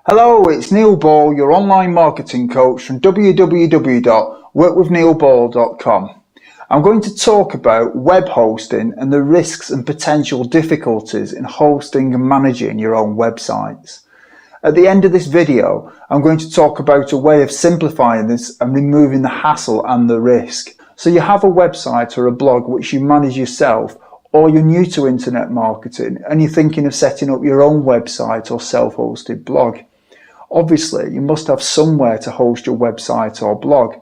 Hello, it's Neil Ball, your online marketing coach from www.workwithneilball.com. I'm going to talk about web hosting and the risks and potential difficulties in hosting and managing your own websites. At the end of this video, I'm going to talk about a way of simplifying this and removing the hassle and the risk. So you have a website or a blog which you manage yourself, or you're new to internet marketing and you're thinking of setting up your own website or self-hosted blog. Obviously, you must have somewhere to host your website or blog,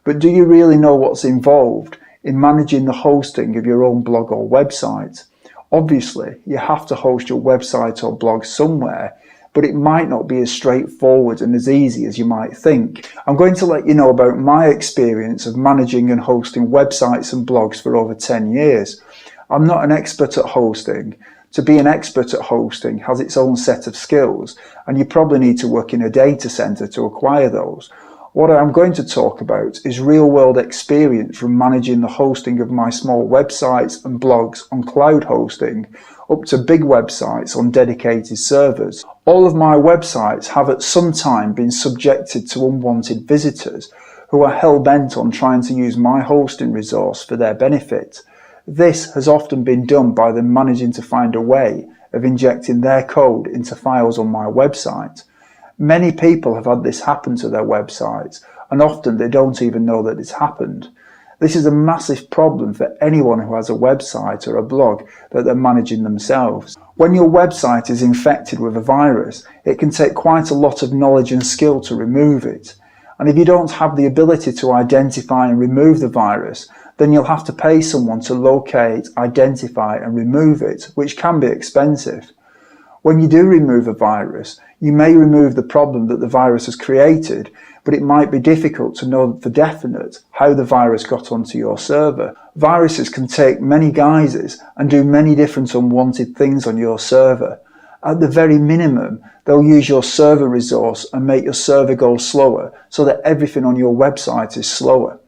but do you really know what's involved in managing the hosting of your own blog or website? Obviously, you have to host your website or blog somewhere, but it might not be as straightforward and as easy as you might think. I'm going to let you know about my experience of managing and hosting websites and blogs for over 10 years. I'm not an expert at hosting. To be an expert at hosting has its own set of skills, and you probably need to work in a data center to acquire those. What I'm going to talk about is real-world experience from managing the hosting of my small websites and blogs on cloud hosting, up to big websites on dedicated servers. All of my websites have at some time been subjected to unwanted visitors who are hell-bent on trying to use my hosting resource for their benefit. This has often been done by them managing to find a way of injecting their code into files on my website. Many people have had this happen to their websites, and often they don't even know that it's happened. This is a massive problem for anyone who has a website or a blog that they're managing themselves. When your website is infected with a virus, it can take quite a lot of knowledge and skill to remove it. And if you don't have the ability to identify and remove the virus, then you'll have to pay someone to locate, identify and remove it, which can be expensive. When you do remove a virus, you may remove the problem that the virus has created, but it might be difficult to know for definite how the virus got onto your server. Viruses can take many guises and do many different unwanted things on your server. At the very minimum, they'll use your server resource and make your server go slower so that everything on your website is slower.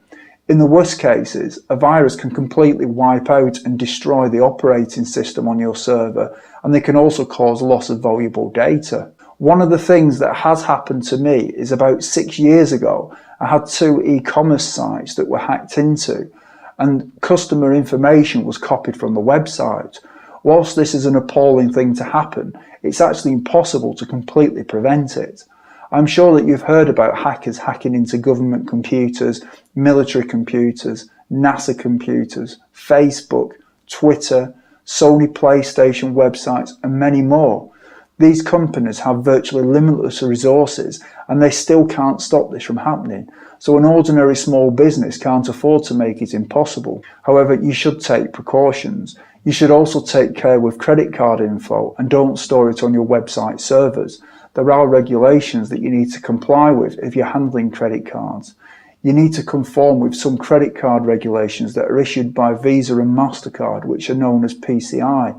In the worst cases, a virus can completely wipe out and destroy the operating system on your server, and they can also cause loss of valuable data. One of the things that has happened to me is about 6 years ago, I had 2 e-commerce sites that were hacked into, and customer information was copied from the website. Whilst this is an appalling thing to happen, it's actually impossible to completely prevent it. I'm sure that you've heard about hackers hacking into government computers, military computers, NASA computers, Facebook, Twitter, Sony PlayStation websites, and many more. These companies have virtually limitless resources, and they still can't stop this from happening. So an ordinary small business can't afford to make it impossible. However, you should take precautions. You should also take care with credit card info and don't store it on your website servers. There are regulations that you need to comply with if you're handling credit cards. You need to conform with some credit card regulations that are issued by Visa and MasterCard, which are known as PCI.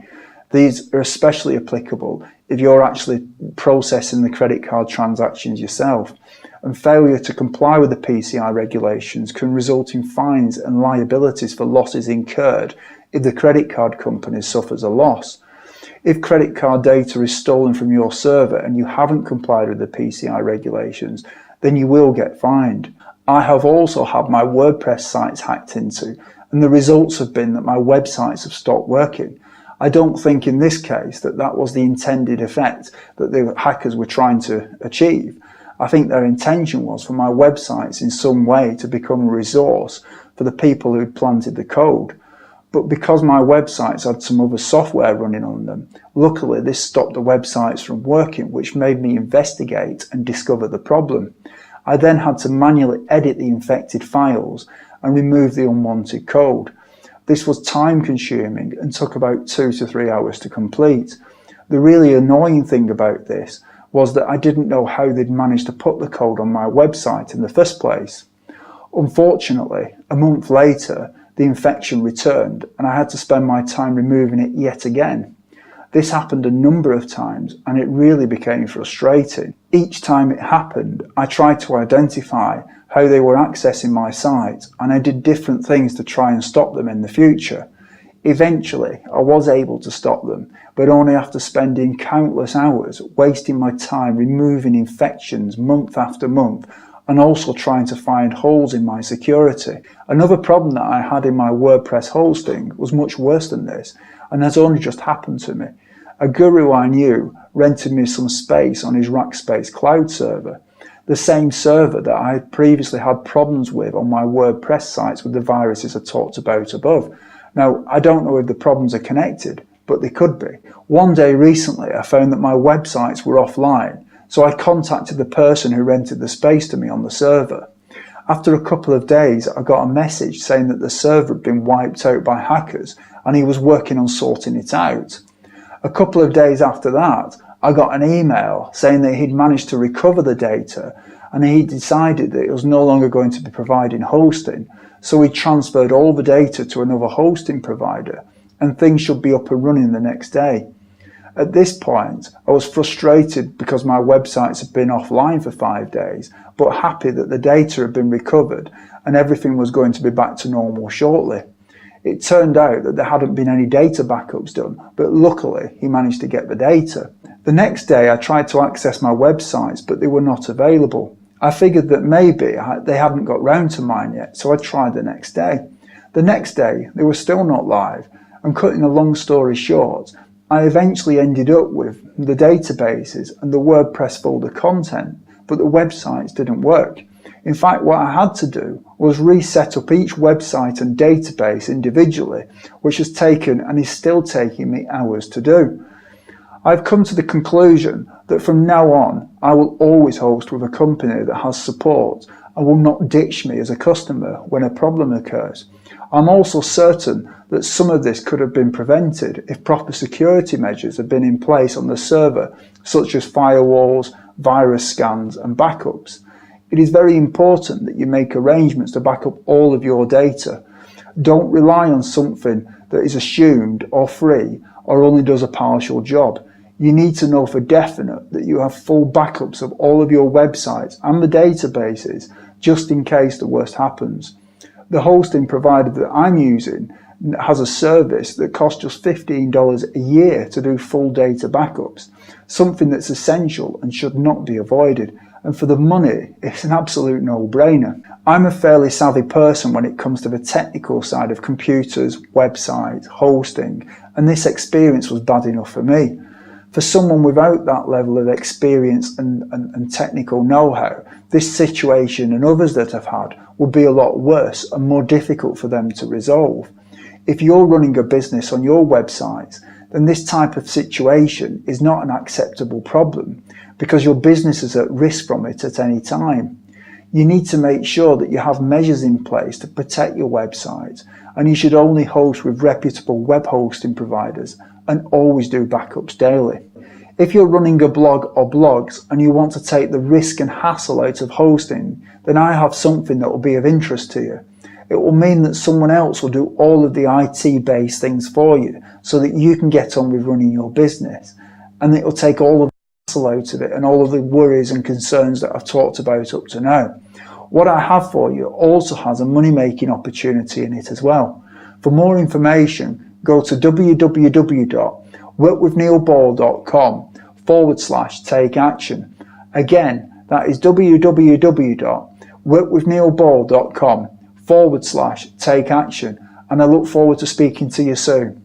These are especially applicable if you're actually processing the credit card transactions yourself. And failure to comply with the PCI regulations can result in fines and liabilities for losses incurred if the credit card company suffers a loss. If credit card data is stolen from your server and you haven't complied with the PCI regulations, then you will get fined. I have also had my WordPress sites hacked into, and the results have been that my websites have stopped working. I don't think in this case that was the intended effect that the hackers were trying to achieve. I think their intention was for my websites in some way to become a resource for the people who planted the code. But because my websites had some other software running on them, luckily this stopped the websites from working, which made me investigate and discover the problem. I then had to manually edit the infected files and remove the unwanted code. This was time consuming and took about 2 to 3 hours to complete. The really annoying thing about this was that I didn't know how they'd managed to put the code on my website in the first place. Unfortunately, a month later, the infection returned and I had to spend my time removing it yet again. This happened a number of times and it really became frustrating. Each time it happened, I tried to identify how they were accessing my site, and I did different things to try and stop them in the future. Eventually, I was able to stop them, but only after spending countless hours wasting my time removing infections month after month, and also trying to find holes in my security. Another problem that I had in my WordPress hosting was much worse than this, and has only just happened to me. A guru I knew rented me some space on his Rackspace cloud server, the same server that I had previously had problems with on my WordPress sites with the viruses I talked about above. Now, I don't know if the problems are connected, but they could be. One day recently, I found that my websites were offline, so I contacted the person who rented the space to me on the server. After a couple of days, I got a message saying that the server had been wiped out by hackers and he was working on sorting it out. A couple of days after that, I got an email saying that he'd managed to recover the data and he decided that it was no longer going to be providing hosting, so he transferred all the data to another hosting provider and things should be up and running the next day. At this point, I was frustrated because my websites had been offline for 5 days, but happy that the data had been recovered and everything was going to be back to normal shortly. It turned out that there hadn't been any data backups done, but luckily he managed to get the data. The next day I tried to access my websites, but they were not available. I figured that maybe they hadn't got round to mine yet, so I tried the next day. The next day they were still not live, and cutting a long story short, I eventually ended up with the databases and the WordPress folder content, but the websites didn't work. In fact, what I had to do was reset up each website and database individually, which has taken and is still taking me hours to do. I've come to the conclusion that from now on, I will always host with a company that has support and will not ditch me as a customer when a problem occurs. I'm also certain that some of this could have been prevented if proper security measures had been in place on the server, such as firewalls, virus scans and backups. It is very important that you make arrangements to back up all of your data. Don't rely on something that is assumed or free or only does a partial job. You need to know for definite that you have full backups of all of your websites and the databases just in case the worst happens. The hosting provider that I'm using has a service that costs just $15 a year to do full data backups, something that's essential and should not be avoided. And for the money, it's an absolute no-brainer. I'm a fairly savvy person when it comes to the technical side of computers, websites, hosting, and this experience was bad enough for me. For someone without that level of experience and technical know-how, this situation and others that I've had would be a lot worse and more difficult for them to resolve. If you're running a business on your websites, then this type of situation is not an acceptable problem because your business is at risk from it at any time. You need to make sure that you have measures in place to protect your website, and you should only host with reputable web hosting providers and always do backups daily. If you're running a blog or blogs and you want to take the risk and hassle out of hosting, then I have something that will be of interest to you. It will mean that someone else will do all of the IT-based things for you so that you can get on with running your business, and it will take all of the hassle out of it and all of the worries and concerns that I've talked about up to now. What I have for you also has a money-making opportunity in it as well. For more information, go to www.workwithneilball.com/take action. Again, that is www.workwithneilball.com/take action, and I look forward to speaking to you soon.